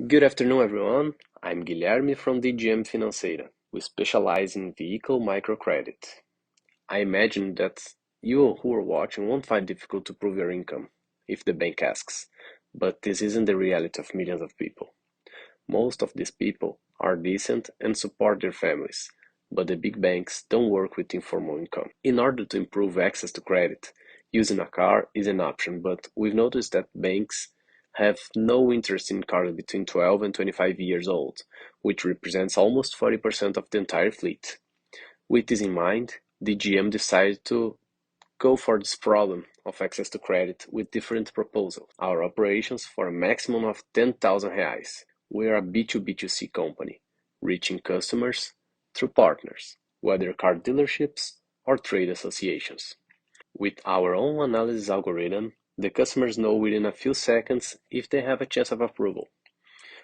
Good afternoon, everyone. I'm Guilherme from DGM Financeira. We specialize in vehicle microcredit. I imagine that you who are watching won't find it difficult to prove your income if the bank asks, but this isn't the reality of millions of people. Most of these people are decent and support their families, but the big banks don't work with informal income. In order to improve access to credit, using a car is an option, but we've noticed that banks have no interest in cars between 12 and 25 years old, which represents almost 40% of the entire fleet. With this in mind, DGM decided to go for this problem of access to credit with different proposals. Our operations for a maximum of 10,000 reais. We are a B2B2C company, reaching customers through partners, whether car dealerships or trade associations. With our own analysis algorithm, the customers know within a few seconds if they have a chance of approval.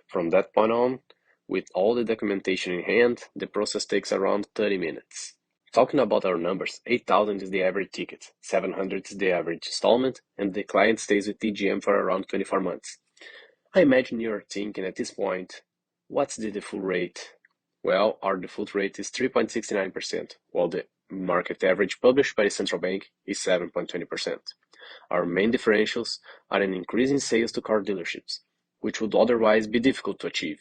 From that point on, with all the documentation in hand, the process takes around 30 minutes. Talking about our numbers, 8,000 is the average ticket, 700 is the average installment, and the client stays with DGM for around 24 months. I imagine you're thinking at this point, what's the default rate? Well, our default rate is 3.69%, while the market average published by the central bank is 7.20%. Our main differentials are an increase in sales to car dealerships, which would otherwise be difficult to achieve.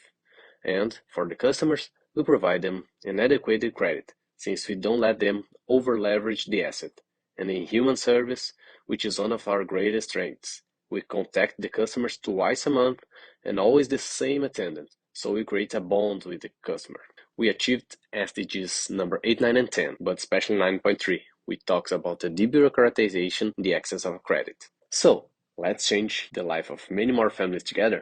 And for the customers, we provide them an adequate credit, since we don't let them over-leverage the asset. And in human service, which is one of our greatest strengths, we contact the customers twice a month and always the same attendant, so we create a bond with the customer. We achieved SDGs number 8, 9, and 10, but especially 9.3, which talks about the debureaucratization, the access of credit. So, let's change the life of many more families together.